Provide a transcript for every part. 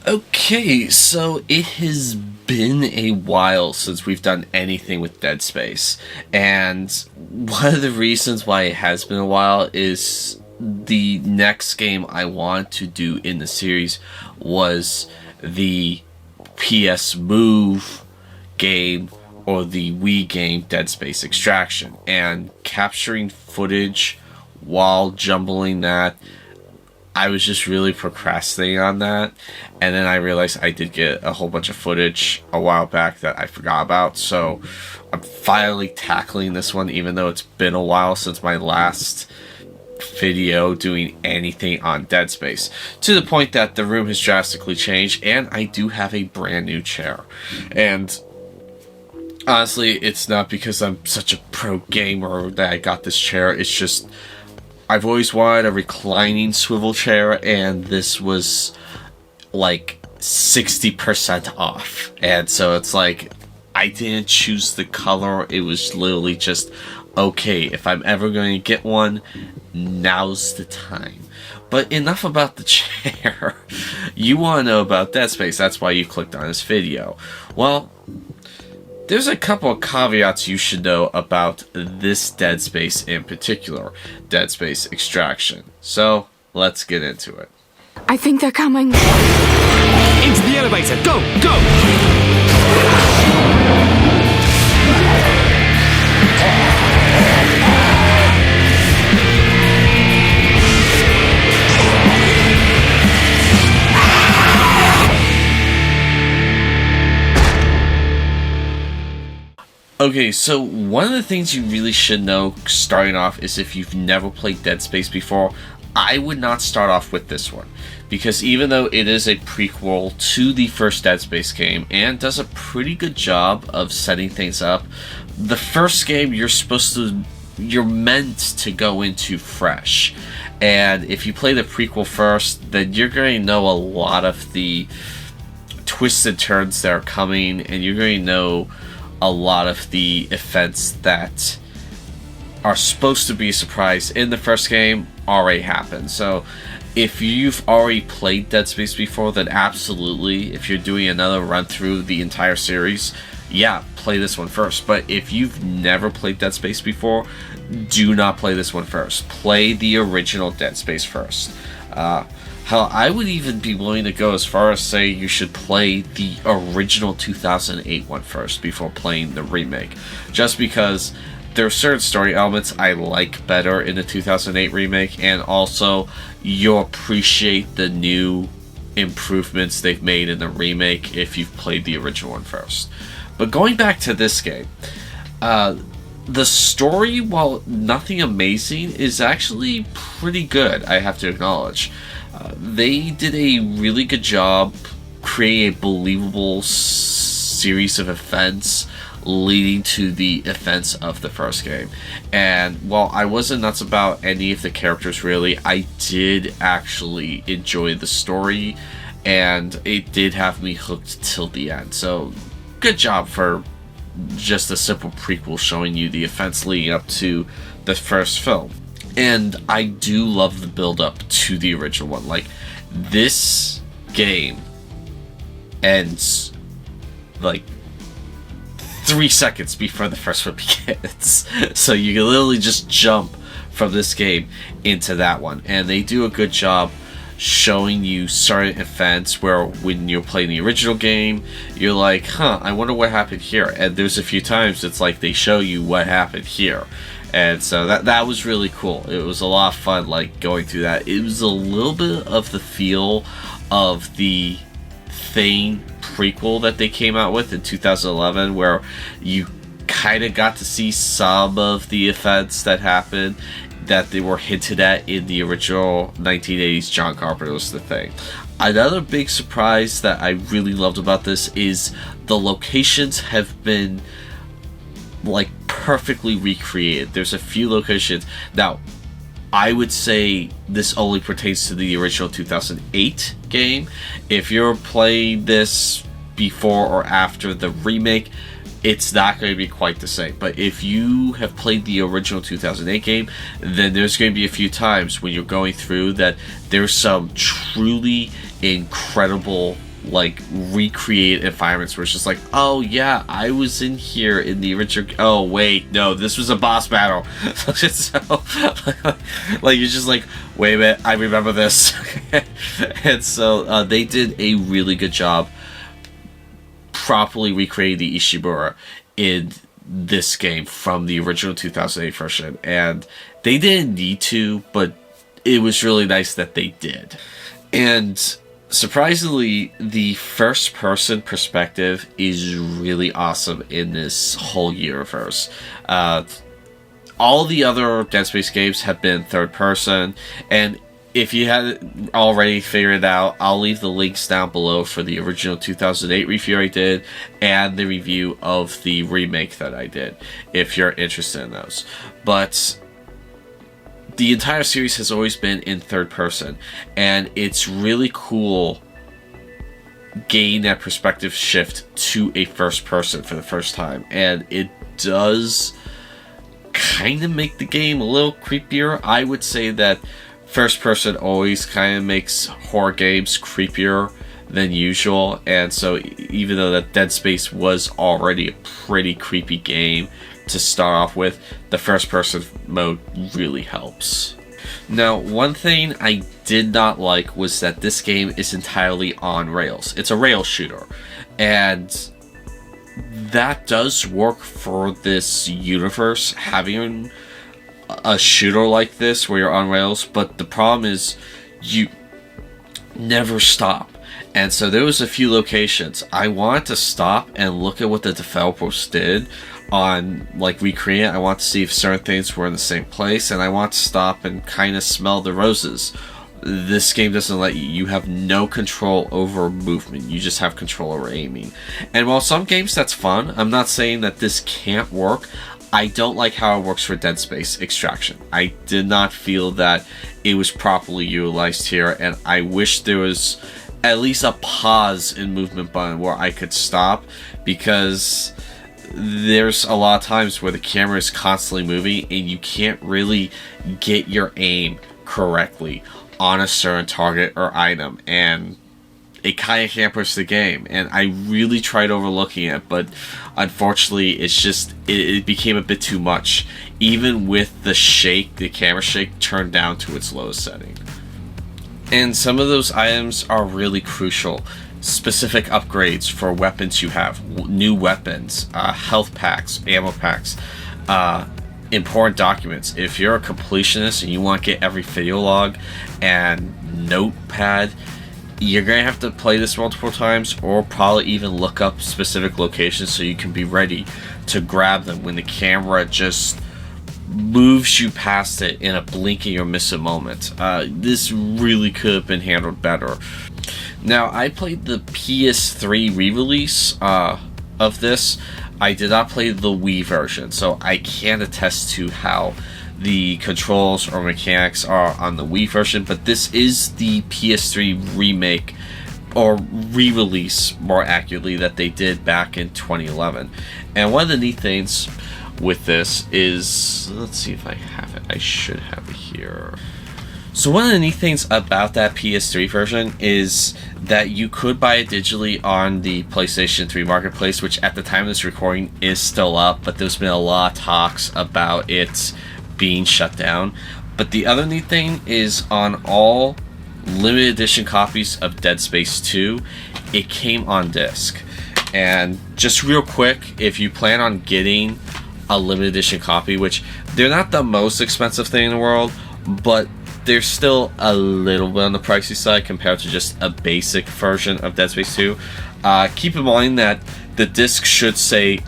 Okay, so it has been a while since we've done anything with Dead Space, and one of the reasons why it has been a while is the next game I want to do in the series was the PS Move game or the Wii game Dead Space Extraction, and capturing footage while jumbling that, I was just really procrastinating on that, and then I realized I did get a whole bunch of footage a while back that I forgot about, so I'm finally tackling this one, even though it's been a while since my last video doing anything on Dead Space, to the point that the room has drastically changed, and I do have a brand new chair. And honestly, it's not because I'm such a pro gamer that I got this chair, it's just I've always wanted a reclining swivel chair, and this was like 60% off. And so it's like, I didn't choose the color, it was literally just, okay, if I'm ever going to get one, now's the time. But enough about the chair. You want to know about Dead Space, that's why you clicked on this video. Well, there's a couple of caveats you should know about this Dead Space in particular, Dead Space Extraction. So, let's get into it. I think they're coming. Into the elevator! Go! Go! Okay, so one of the things you really should know starting off is if you've never played Dead Space before, I would not start off with this one. Because even though it is a prequel to the first Dead Space game and does a pretty good job of setting things up, the first game you're meant to go into fresh. And if you play the prequel first, then you're going to know a lot of the twists and turns that are coming, and you're going to know a lot of the events that are supposed to be a surprise in the first game already happened. So if you've already played Dead Space before, then absolutely, if you're doing another run through the entire series, yeah, play this one first. But if you've never played Dead Space before, do not play this one first. Play the original Dead Space first. Hell, I would even be willing to go as far as say you should play the original 2008 one first before playing the remake. Just because there are certain story elements I like better in the 2008 remake, and also you'll appreciate the new improvements they've made in the remake if you've played the original one first. But going back to this game, the story, while nothing amazing, is actually pretty good, I have to acknowledge. They did a really good job creating a believable series of events leading to the events of the first game. And while I wasn't nuts about any of the characters really, I did actually enjoy the story, and it did have me hooked till the end. So good job for just a simple prequel showing you the events leading up to the first film. And I do love the build up to the original one. Like, this game ends like 3 seconds before the first one begins. So you can literally just jump from this game into that one. And they do a good job showing you certain events where when you're playing the original game, you're like, huh, I wonder what happened here. And there's a few times it's like they show you what happened here. And so that was really cool. It was a lot of fun, like, going through that. It was a little bit of the feel of the Thane prequel that they came out with in 2011, where you kind of got to see some of the events that happened that they were hinted at in the original 1980s John Carpenter's The Thing. Another big surprise that I really loved about this is the locations have been, like, perfectly recreated. There's a few locations. Now, I would say this only pertains to the original 2008 game. If you're playing this before or after the remake, it's not going to be quite the same. But if you have played the original 2008 game, then there's going to be a few times when you're going through that there's some truly incredible like recreate environments where it's just like, oh yeah, I was in here in the original. Oh wait, no, this was a boss battle. So, like you're just like, wait a minute, I remember this. And so they did a really good job properly recreating the Ishimura in this game from the original 2008 version, and they didn't need to, but it was really nice that they did. And surprisingly, the first person perspective is really awesome in this whole universe. All the other Dead Space games have been third person, and if you hadn't already figured it out, I'll leave the links down below for the original 2008 review I did and the review of the remake that I did, if you're interested in those. But the entire series has always been in third person, and it's really cool getting that perspective shift to a first person for the first time, and it does kind of make the game a little creepier. I would say that first person always kind of makes horror games creepier than usual, and so even though that Dead Space was already a pretty creepy game to start off with, the first person mode really helps. Now, one thing I did not like was that this game is entirely on rails. It's a rail shooter, and that does work for this universe, having a shooter like this where you're on rails, but the problem is you never stop. And so there was a few locations I wanted to stop and look at what the developers did on like recreate. I want to see if certain things were in the same place, and I want to stop and kind of smell the roses. This game doesn't let you. You have no control over movement. You just have control over aiming. And while some games that's fun, I'm not saying that this can't work. I don't like how it works for Dead Space Extraction. I did not feel that it was properly utilized here, and I wish there was at least a pause in movement button where I could stop, because there's a lot of times where the camera is constantly moving and you can't really get your aim correctly on a certain target or item, and it kind of hampers the game. And I really tried overlooking it, but unfortunately it's just it became a bit too much, even with the camera shake turned down to its lowest setting. And some of those items are really crucial. Specific upgrades for weapons you have, new weapons, health packs, ammo packs, important documents. If you're a completionist and you want to get every video log and notepad, you're going to have to play this multiple times, or probably even look up specific locations so you can be ready to grab them when the camera just moves you past it in a blinking or miss a moment. This really could have been handled better. Now, I played the PS3 re-release of this. I did not play the Wii version, so I can't attest to how the controls or mechanics are on the Wii version, but this is the PS3 remake, or re-release more accurately, that they did back in 2011. And one of the neat things with this is, let's see if I have it. I should have it here. So one of the neat things about that PS3 version is that you could buy it digitally on the PlayStation 3 Marketplace, which at the time of this recording is still up, but there's been a lot of talks about it being shut down. But the other neat thing is, on all limited edition copies of Dead Space 2, it came on disc. And just real quick, if you plan on getting a limited edition copy, which they're not the most expensive thing in the world, but they're still a little bit on the pricey side compared to just a basic version of Dead Space 2. Keep in mind that the disc should say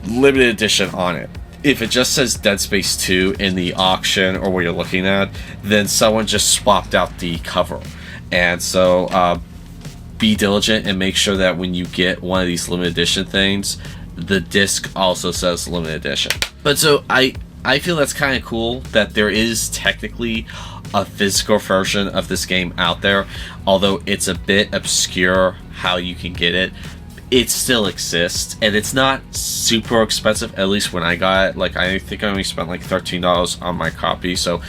limited edition on it. If it just says Dead Space 2 in the auction or what you're looking at, then someone just swapped out the cover. And so be diligent and make sure that when you get one of these limited edition things, the disc also says limited edition. But so I feel that's kind of cool that there is technically a physical version of this game out there. Although it's a bit obscure how you can get it, it still exists, and it's not super expensive, at least when I got it. Like, I think I only spent like $13 on my copy, so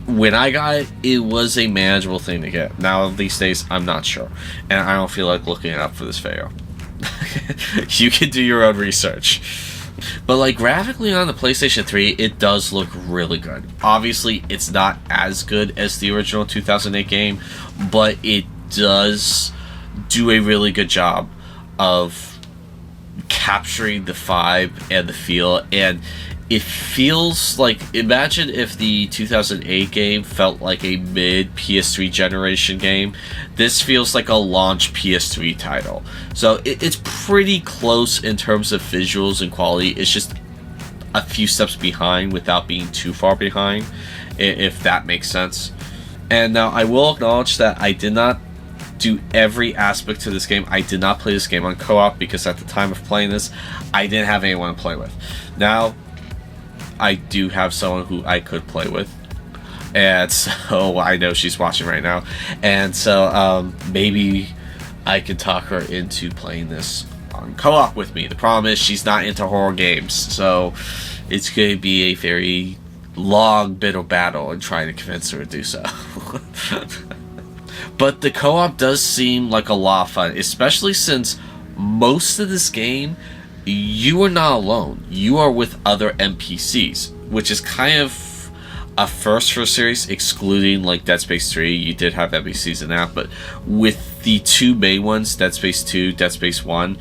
when I got it, it was a manageable thing to get. Now, these days, I'm not sure. And I don't feel like looking it up for this video. You can do your own research. But, like, graphically on the PlayStation 3, it does look really good. Obviously, it's not as good as the original 2008 game, but it does do a really good job of capturing the vibe and the feel, and it feels like, imagine if the 2008 game felt like a mid PS3 generation game. This feels like a launch PS3 title. So it's pretty close in terms of visuals and quality. It's just a few steps behind without being too far behind, if that makes sense. And now I will acknowledge that I did not do every aspect to this game. I did not play this game on co-op because at the time of playing this, I didn't have anyone to play with. Now, I do have someone who I could play with, and so I know she's watching right now, and so maybe I could talk her into playing this on co-op with me. The problem is she's not into horror games, so it's going to be a very long bit of battle in trying to convince her to do so. But the co-op does seem like a lot of fun, especially since most of this game, you are not alone. You are with other NPCs, which is kind of a first for a series, excluding like Dead Space 3. You did have NPCs in that, but with the two main ones, Dead Space 2, Dead Space 1,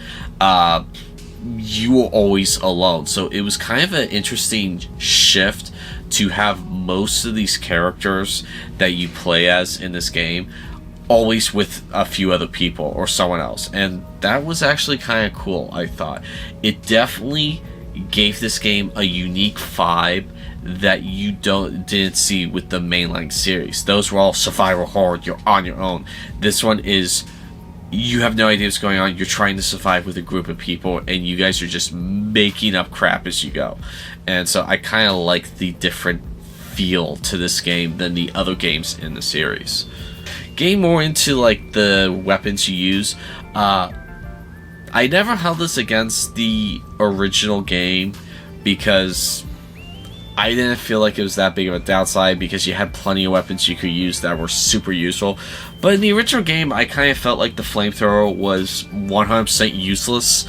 you were always alone. So it was kind of an interesting shift to have most of these characters that you play as in this game always with a few other people or someone else, and that was actually kind of cool. I thought it definitely gave this game a unique vibe that you didn't see with the mainline series. Those were all survival horror, you're on your own. This one is, you have no idea what's going on, you're trying to survive with a group of people, and you guys are just making up crap as you go. And so I kind of like the different feel to this game than the other games in the series. Getting more into like the weapons you use, I never held this against the original game because I didn't feel like it was that big of a downside, because you had plenty of weapons you could use that were super useful. But in the original game, I kind of felt like the flamethrower was 100% useless,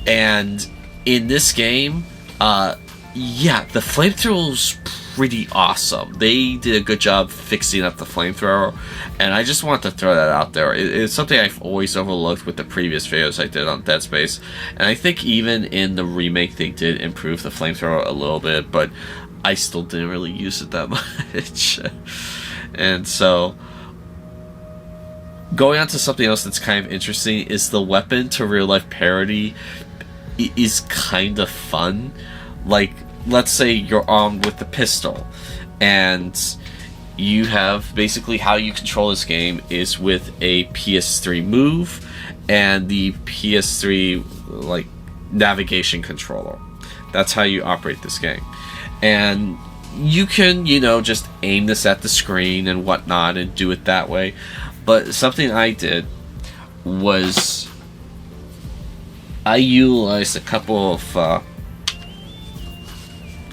and in this game, yeah, the flamethrower was pretty awesome. They did a good job fixing up the flamethrower, and I just wanted to throw that out there. It's something I've always overlooked with the previous videos I did on Dead Space, and I think even in the remake they did improve the flamethrower a little bit, but I still didn't really use it that much. And so, going on to something else that's kind of interesting is the weapon to real life parody is kind of fun. Like, let's say you're armed with the pistol, and you have basically how you control this game is with a PS3 move and the PS3 like navigation controller. That's how you operate this game, and you can, you know, just aim this at the screen and whatnot and do it that way. But something I did was I utilized a couple of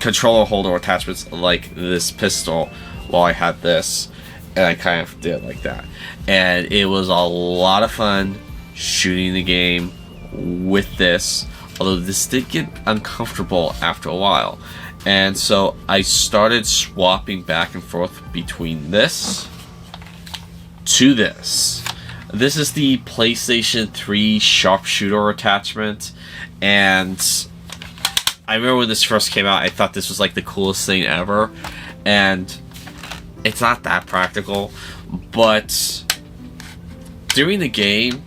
controller holder attachments like this pistol while I had this, and I kind of did it like that, and it was a lot of fun shooting the game with this, although this did get uncomfortable after a while. And so I started swapping back and forth between this to this. This is the PlayStation 3 sharpshooter attachment, and I remember when this first came out, I thought this was like the coolest thing ever, and it's not that practical, but during the game,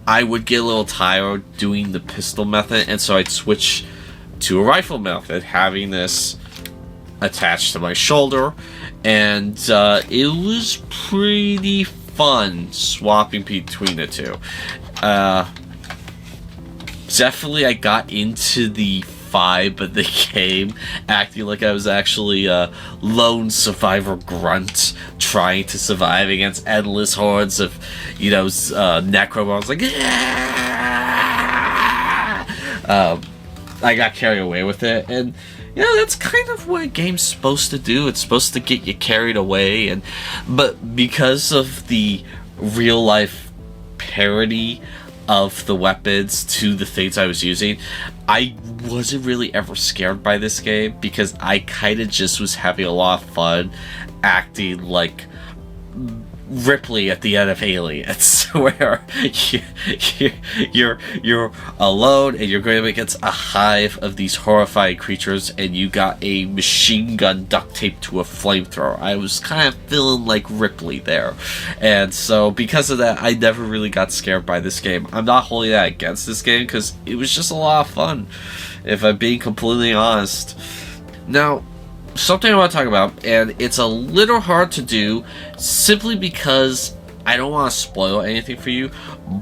I would get a little tired doing the pistol method, and so I'd switch to a rifle method, having this attached to my shoulder, and it was pretty fun swapping between the two. Definitely I got into the vibe of the game, acting like I was actually a lone survivor grunt trying to survive against endless hordes of, you know, necromorphs. Like, I got carried away with it, and that's kind of what a game's supposed to do. It's supposed to get you carried away, but because of the real life parody of the weapons to the things I was using, I wasn't really ever scared by this game because I kind of just was having a lot of fun acting like Ripley at the end of Aliens, where you're alone and you're going up against a hive of these horrifying creatures, and you got a machine gun duct taped to a flamethrower. I was kind of feeling like Ripley there, and so because of that, I never really got scared by this game. I'm not holding that against this game because it was just a lot of fun, if I'm being completely honest. Now, something I want to talk about, and it's a little hard to do simply because I don't want to spoil anything for you,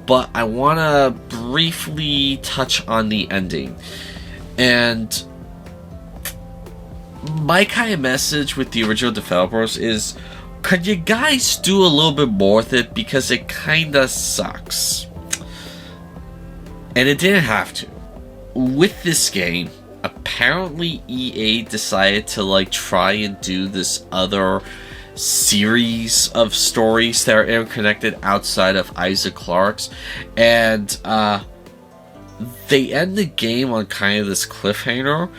but I want to briefly touch on the ending. And my kind of message with the original developers is, could you guys do a little bit more with it, because it kind of sucks. And it didn't have to. With this game, apparently EA decided to try and do this other series of stories that are interconnected outside of Isaac Clarke's, and they end the game on kind of this cliffhanger,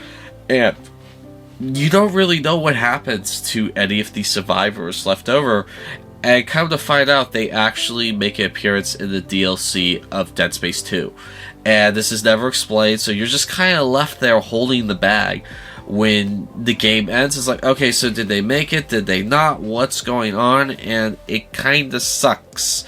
and you don't really know what happens to any of the survivors left over. And come to find out, they actually make an appearance in the DLC of Dead Space 2. And this is never explained, so you're just kind of left there holding the bag when the game ends. It's like, okay, so did they make it? Did they not? What's going on? And it kind of sucks.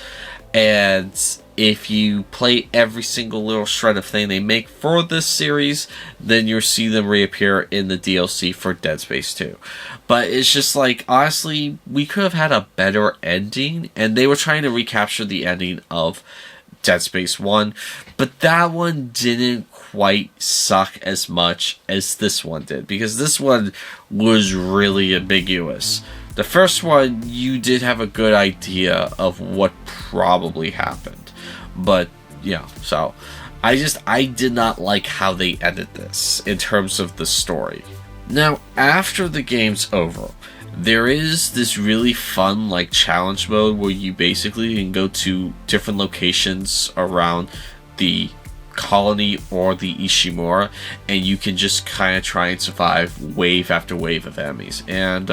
And if you play every single little shred of thing they make for this series, then you'll see them reappear in the DLC for Dead Space 2. But it's just honestly, we could have had a better ending, and they were trying to recapture the ending of Dead Space 1, but that one didn't quite suck as much as this one did, because this one was really ambiguous. The first one, you did have a good idea of what probably happened, but yeah, so I did not like how they ended this in terms of the story. Now, after the game's over, there is this really fun challenge mode where you basically can go to different locations around the colony or the Ishimura, and you can just kind of try and survive wave after wave of enemies. And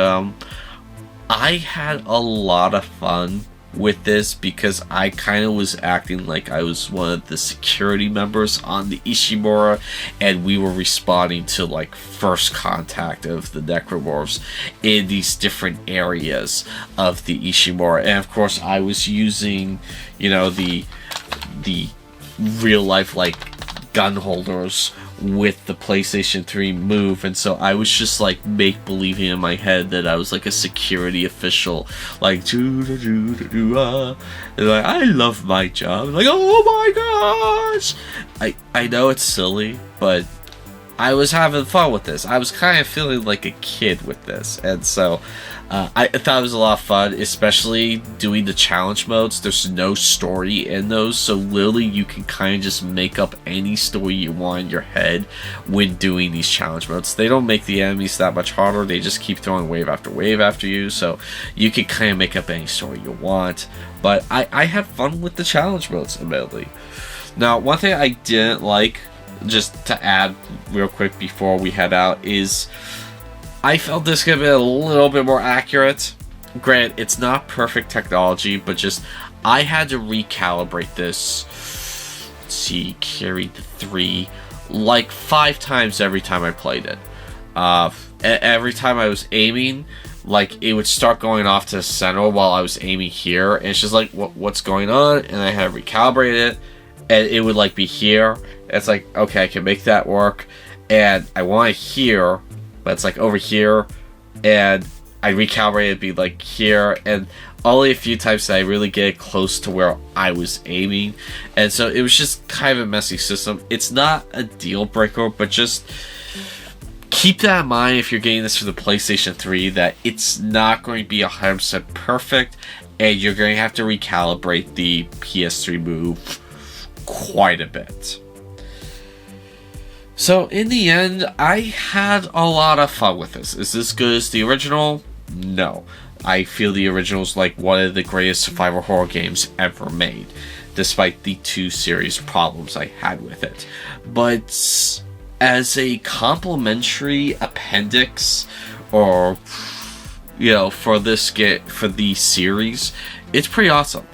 I had a lot of fun with this because I kind of was acting like I was one of the security members on the Ishimura, and we were responding to first contact of the necromorphs in these different areas of the Ishimura. And of course I was using the real life gun holders with the PlayStation 3 Move, and so I was just make-believing in my head that I was a security official, I love my job, oh my gosh. I know it's silly, but I was having fun with this. I was kind of feeling like a kid with this, and so I thought it was a lot of fun, especially doing the challenge modes. There's no story in those, so literally you can kind of just make up any story you want in your head when doing these challenge modes. They don't make the enemies that much harder, they just keep throwing wave after you, so you can kind of make up any story you want. But I had fun with the challenge modes, admittedly. Now, one thing I didn't like, just to add real quick before we head out, is I felt this could have been a little bit more accurate. Granted, it's not perfect technology, but just I had to recalibrate this. Let's see, carried the 3 5 times every time I played it. Every time I was aiming, it would start going off to the center while I was aiming here, and it's just what's going on? And I had to recalibrate it, and it would be here. It's okay, I can make that work, and I want it here, but it's over here, and I recalibrate it be here, and only a few times did I really get close to where I was aiming, and so it was just kind of a messy system. It's not a deal breaker, but just keep that in mind if you're getting this for the PlayStation 3, that it's not going to be 100% perfect, and you're going to have to recalibrate the PS3 Move quite a bit. So in the end, I had a lot of fun with this. Is this good as the original? No. I feel the original is like one of the greatest survival horror games ever made, despite the two serious problems I had with it. But as a complimentary appendix, or for the series, it's pretty awesome.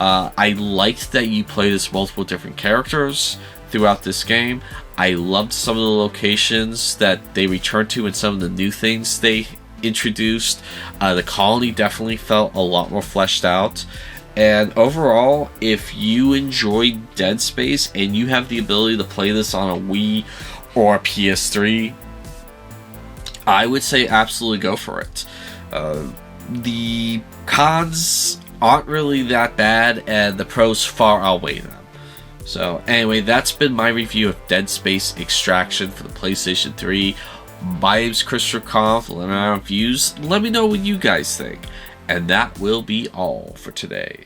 I liked that you played as multiple different characters throughout this game. I loved some of the locations that they returned to and some of the new things they introduced. The colony definitely felt a lot more fleshed out. And overall, if you enjoyed Dead Space and you have the ability to play this on a Wii or a PS3, I would say absolutely go for it. The cons aren't really that bad, and the pros far outweigh them. So anyway, that's been my review of Dead Space Extraction for the PlayStation 3. My name's Christopher Conf. Let me know reviews. Let me know what you guys think. And that will be all for today.